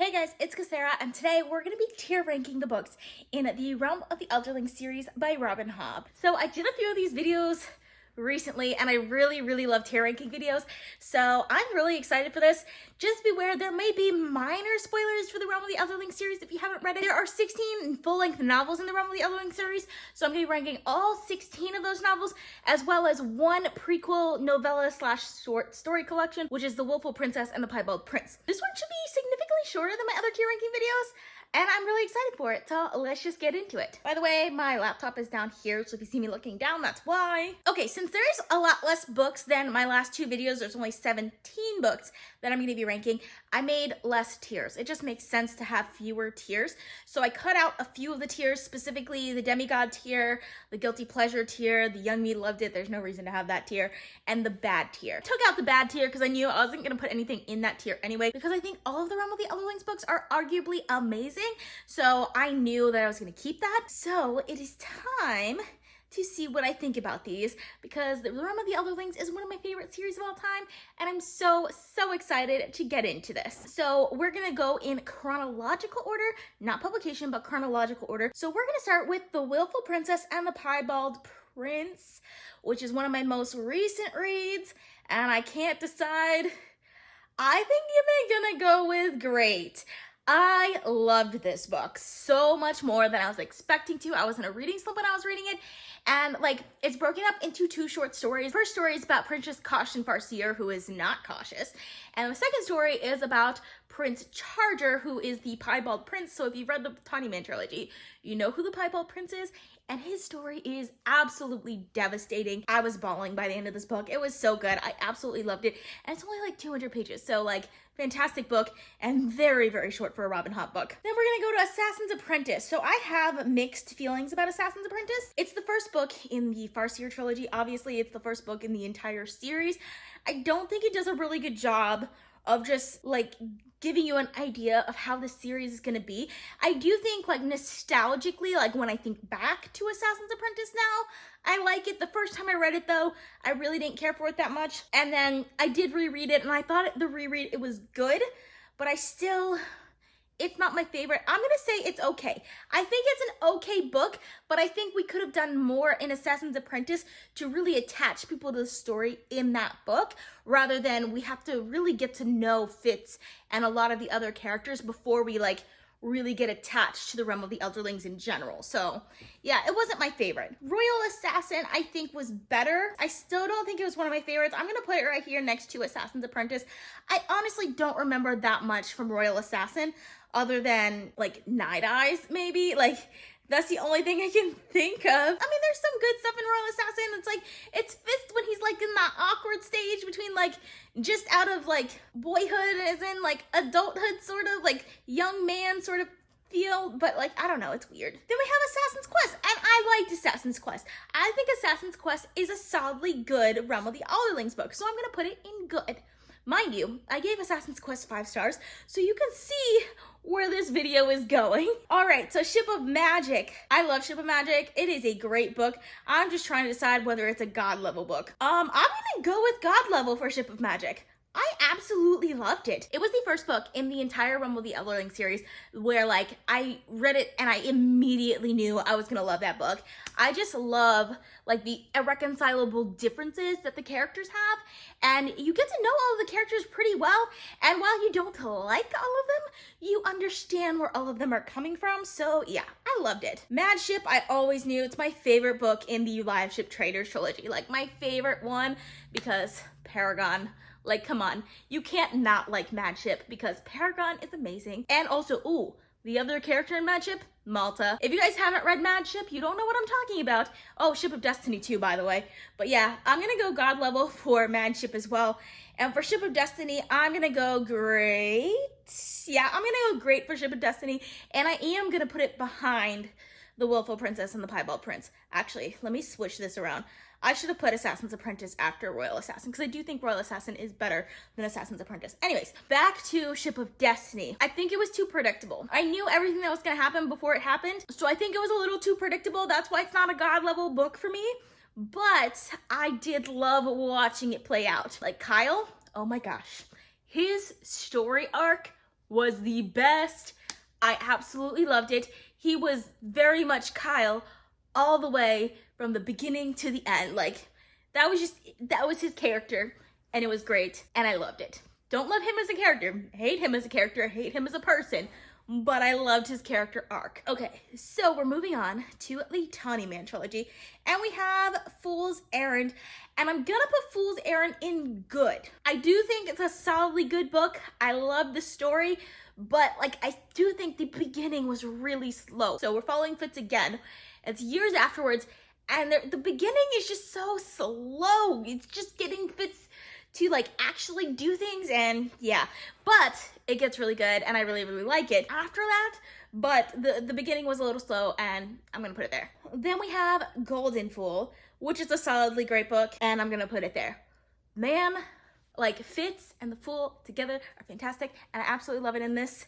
Hey guys, it's Cassera, and today we're going to be tier ranking the books in the Realm of the Elderlings series by Robin Hobb. So I did a few of these videos recently, and I really love tier ranking videos, so I'm really excited for this. Just beware, there may be minor spoilers for the Realm of the Elderlings series if you haven't read it. There are 16 full-length novels in the Realm of the Elderlings series, so I'm going to be ranking all 16 of those novels, as well as one prequel novella / short story collection, which is The Willful Princess and the Piebald Prince. This one should be significantly shorter than my other tier ranking videos, and I'm really excited for it, so let's just get into it. By the way, my laptop is down here, so if you see me looking down, that's why. Okay, since there's a lot less books than my last two videos, there's only 17 books that I'm going to be ranking, I made less tiers. It just makes sense to have fewer tiers, so I cut out a few of the tiers, specifically the Demigod tier, the Guilty Pleasure tier, the Young Me Loved It, there's no reason to have that tier, and the Bad tier. Took out the Bad tier because I knew I wasn't going to put anything in that tier anyway, because I think all of the Realm of the Elderlings books are arguably amazing. So I knew that I was going to keep that. So it is time to see what I think about these, because the Realm of the Elderlings is one of my favorite series of all time, and I'm so excited to get into this. So we're going to go in chronological order, not publication, but chronological order. So we're going to start with The Willful Princess and the Piebald Prince, which is one of my most recent reads, and I can't decide. I think I'm gonna go with great. I loved this book so much more than I was expecting to. I was in a reading slump when I was reading it, and like, it's broken up into two short stories. First story is about Princess Caution Farseer, who is not cautious, and the second story is about Prince Charger, who is the Piebald Prince. So if you've read the Tawny Man trilogy, you know who the Piebald Prince is, and his story is absolutely devastating. I was bawling by the end of this book. It was so good. I absolutely loved it, and it's only like 200 pages, so like, fantastic book, and very short for a Robin Hobb book. Then we're gonna go to Assassin's Apprentice. So I have mixed feelings about Assassin's Apprentice. It's the first book in the Farseer trilogy. Obviously, it's the first book in the entire series. I don't think it does a really good job of just like giving you an idea of how the series is gonna be. I do think, like, nostalgically, like when I think back to Assassin's Apprentice now, I like it. The first time I read it though, I really didn't care for it that much. And then I did reread it, and I thought the reread, it was good, but it's not my favorite. I'm gonna say it's okay. I think it's an okay book, but I think we could have done more in Assassin's Apprentice to really attach people to the story in that book, rather than we have to really get to know Fitz and a lot of the other characters before we like really get attached to the Realm of the Elderlings in general. So yeah, it wasn't my favorite. Royal Assassin, I think, was better. I still don't think it was one of my favorites. I'm gonna put it right here next to Assassin's Apprentice. I honestly don't remember that much from Royal Assassin, other than like Night Eyes, maybe. Like, that's the only thing I can think of. I mean, there's some good stuff in Royal Assassin. It's like, it's Fist when he's like in that awkward stage between like just out of like boyhood as in like adulthood, sort of like young man sort of feel, but like, I don't know, it's weird. Then we have Assassin's Quest, and I liked Assassin's Quest. I think Assassin's Quest is a solidly good Realm of the Elderlings book, so I'm gonna put it in good. Mind you, I gave Assassin's Quest 5 stars, so you can see where this video is going. All right, so Ship of Magic. I love Ship of Magic. It is a great book. I'm just trying to decide whether it's a God level book. I'm gonna go with God level for Ship of Magic. I absolutely loved it. It was the first book in the entire Realm of the Elderlings series where like I read it and I immediately knew I was gonna love that book. I just love like the irreconcilable differences that the characters have, and you get to know all of the characters pretty well, and while you don't like all of them, you understand where all of them are coming from. So yeah, I loved it. Mad Ship, I always knew it's my favorite book in the Live Ship Traders trilogy, like my favorite one, because Paragon. Like, come on, you can't not like Mad Ship because Paragon is amazing. And also, ooh, the other character in Mad Ship, Malta. If you guys haven't read Mad Ship, you don't know what I'm talking about. Oh, Ship of Destiny too, by the way. But yeah, I'm gonna go God level for Mad Ship as well. And for Ship of Destiny, I'm gonna go great. Yeah, I'm gonna go great for Ship of Destiny. And I am gonna put it behind The Willful Princess and the Piebald Prince. Actually, let me switch this around. I should have put Assassin's Apprentice after Royal Assassin, because I do think Royal Assassin is better than Assassin's Apprentice. Anyways, back to Ship of Destiny. I think it was too predictable. I knew everything that was going to happen before it happened, so I think it was a little too predictable. That's why it's not a God level book for me. But I did love watching it play out. Like Kyle, oh my gosh. His story arc was the best. I absolutely loved it. He was very much Kyle all the way from the beginning to the end. Like, that was his character, and it was great, and I loved it. Don't love him as a character, hate him as a character, hate him as a person, but I loved his character arc. Okay, so we're moving on to the Tawny Man trilogy, and we have Fool's Errand, and I'm gonna put Fool's Errand in good. I do think it's a solidly good book. I love the story, but like, I do think the beginning was really slow. So we're following Fitz again. It's years afterwards, and the beginning is just so slow. It's just getting Fitz to like actually do things, and yeah, but it gets really good, and I really, really like it after that. But the beginning was a little slow, and I'm gonna put it there. Then we have Golden Fool, which is a solidly great book, and I'm gonna put it there. Man, like, Fitz and the Fool together are fantastic, and I absolutely love it in this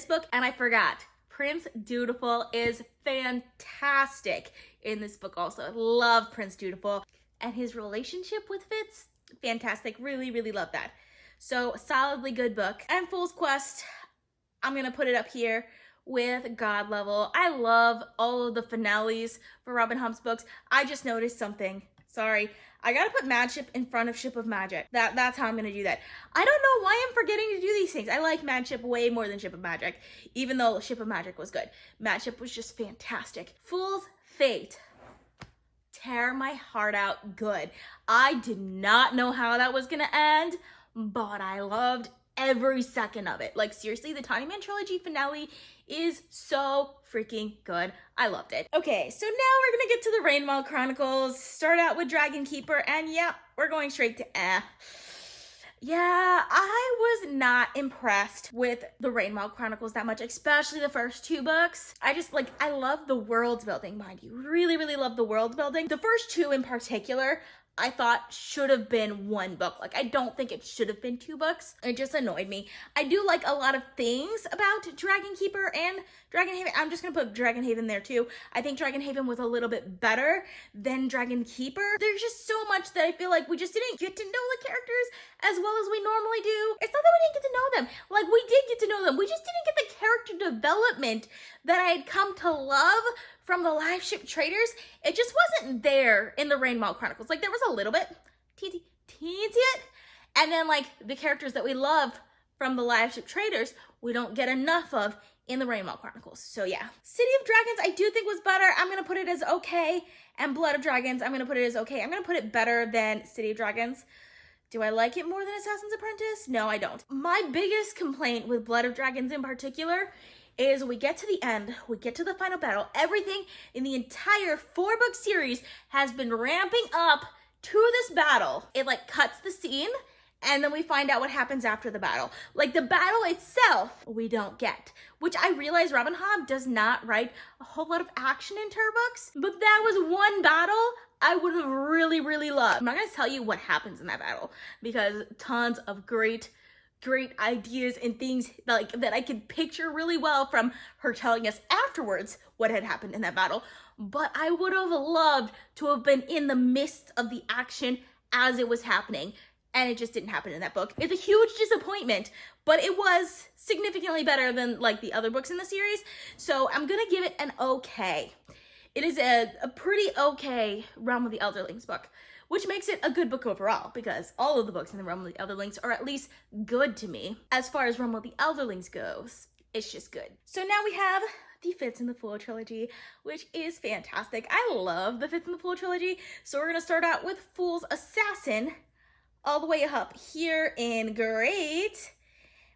book. And I forgot, Prince Dutiful is fantastic in this book also. I love Prince Dutiful, and his relationship with Fitz, fantastic. Really, really love that. So, solidly good book. And Fool's Quest, I'm gonna put it up here with God Level. I love all of the finales for Robin Hobb's books. I just noticed something. Sorry. I gotta put Mad Ship in front of Ship of Magic. That's how I'm gonna do that. I don't know why I'm forgetting to do these things. I like Mad Ship way more than Ship of Magic, even though Ship of Magic was good. Mad Ship was just fantastic. Fool's Fate. Tear my heart out good. I did not know how that was gonna end, but I loved every second of it. Like, seriously, the Tawny Man trilogy finale is so freaking good. I loved it. Okay, so now we're gonna get to the Rainwell Chronicles. Start out with Dragon Keeper, and yeah, we're going straight to Yeah, I was not impressed with the Rainwell Chronicles that much, especially the first two books. I love the world building, mind you. Really, really love the world building. The first two in particular, I thought should have been one book. Like, I don't think it should have been two books. It just annoyed me. I do like a lot of things about Dragon Keeper and Dragon Haven. I'm just gonna put Dragon Haven there too. I think Dragon Haven was a little bit better than Dragon Keeper. There's just so much that I feel like we just didn't get to know the characters as well as we normally do. It's not that we didn't get to know them. Like, we did get to know them. We just didn't get the character development that I had come to love from the live ship traders. It just wasn't there in the Rainwell Chronicles. Like, there was a little bit, teensy it, and then like the characters that we love from the live ship traders, we don't get enough of in the Rainwell Chronicles. So yeah, City of Dragons I do think was better. I'm gonna put it as okay, and Blood of Dragons I'm gonna put it as okay. I'm gonna put it better than City of Dragons. Do I like it more than Assassin's Apprentice? No, I don't. My biggest complaint with Blood of Dragons in particular is we get to the end, we get to the final battle, everything in the entire 4-book series has been ramping up to this battle. It like cuts the scene, and then we find out what happens after the battle. Like, the battle itself, we don't get, which I realize Robin Hobb does not write a whole lot of action into her books, but that was one battle I would have really, really loved. I'm not gonna tell you what happens in that battle, because tons of great ideas and things like that I could picture really well from her telling us afterwards what had happened in that battle. But I would have loved to have been in the midst of the action as it was happening, and it just didn't happen in that book. It's a huge disappointment, but it was significantly better than like the other books in the series, so I'm gonna give it an okay. It is a pretty okay Realm of the Elderlings book, which makes it a good book overall, because all of the books in the Realm of the Elderlings are at least good to me. As far as Realm of the Elderlings goes, it's just good. So now we have the Fitz and the Fool trilogy, which is fantastic. I love the Fitz and the Fool trilogy. So we're gonna start out with Fool's Assassin, all the way up here in Great.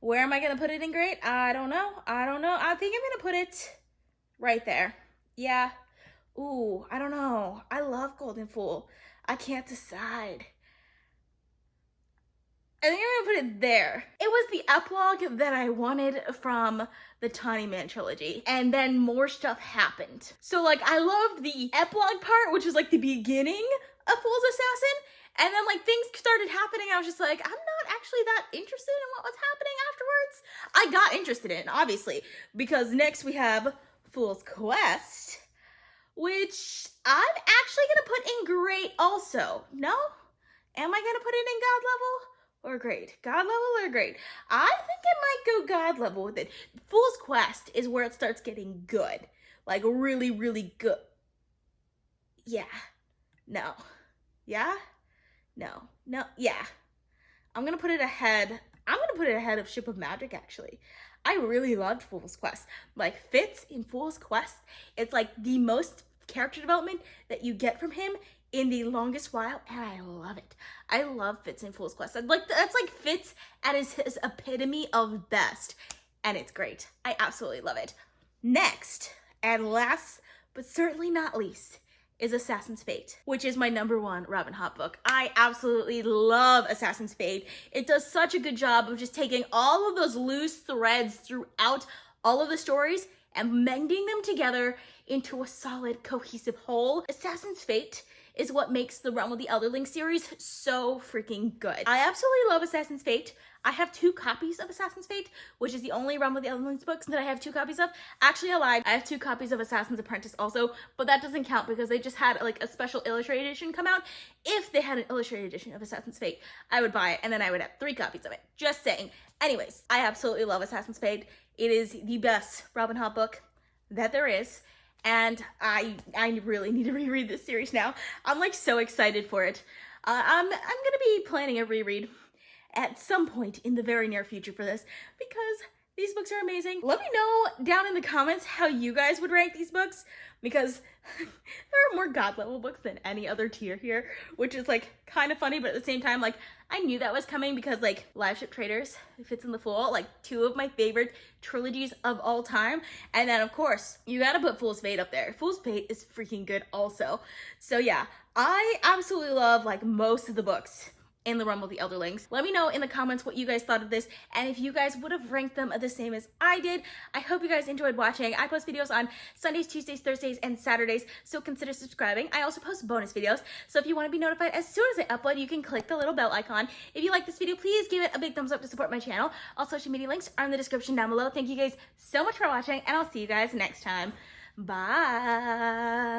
Where am I gonna put it in Great? I don't know. I think I'm gonna put it right there. Yeah. Ooh, I don't know. I love Golden Fool. I can't decide. I think I'm gonna put it there. It was the epilogue that I wanted from the Tawny Man trilogy, and then more stuff happened. So like, I loved the epilogue part, which is like the beginning of Fool's Assassin, and then like things started happening. I was just like, I'm not actually that interested in what was happening afterwards. I got interested in it, obviously, because next we have Fool's Quest, which I'm actually gonna put in Great also. No? Am I gonna put it in God Level? or grade? God level or grade? I think it might go God level with it. Fool's Quest is where it starts getting good. Like really, really good. Yeah. No. Yeah? No. No. Yeah. I'm gonna put it ahead. I'm gonna put it ahead of Ship of Magic, actually. I really loved Fool's Quest. Like, Fitz in Fool's Quest, it's like the most character development that you get from him in the longest while, and I love it. I love Fitz in Fool's Quest. That's like Fitz at his epitome of best, and it's great. I absolutely love it. Next, and last, but certainly not least, is Assassin's Fate, which is my #1 Robin Hobb book. I absolutely love Assassin's Fate. It does such a good job of just taking all of those loose threads throughout all of the stories and mending them together into a solid, cohesive whole. Assassin's Fate is what makes the Realm of the Elderlings series so freaking good. I absolutely love Assassin's Fate. I have 2 copies of Assassin's Fate, which is the only Realm of the Elderlings books that I have 2 copies of. Actually, I lied. I have 2 copies of Assassin's Apprentice also, but that doesn't count because they just had like a special illustrated edition come out. If they had an illustrated edition of Assassin's Fate, I would buy it and then I would have 3 copies of it. Just saying. Anyways, I absolutely love Assassin's Fate. It is the best Robin Hobb book that there is. And I really need to reread this series now. I'm like so excited for it. I'm gonna be planning a reread at some point in the very near future for this because these books are amazing. Let me know down in the comments how you guys would rank these books because there are more God level books than any other tier here, which is like kind of funny, but at the same time, like I knew that was coming because like Live Ship Traders, Fits in the Fool, like 2 of my favorite trilogies of all time. And then of course, you gotta put Fool's Fate up there. Fool's Fate is freaking good also. So yeah, I absolutely love like most of the books in the Realm of the Elderlings. Let me know in the comments what you guys thought of this and if you guys would have ranked them the same as I did. I hope you guys enjoyed watching. I post videos on Sundays, Tuesdays, Thursdays, and Saturdays, so consider subscribing. I also post bonus videos, so if you want to be notified as soon as I upload, you can click the little bell icon. If you like this video, please give it a big thumbs up to support my channel. All social media links are in the description down below. Thank you guys so much for watching, and I'll see you guys next time. Bye!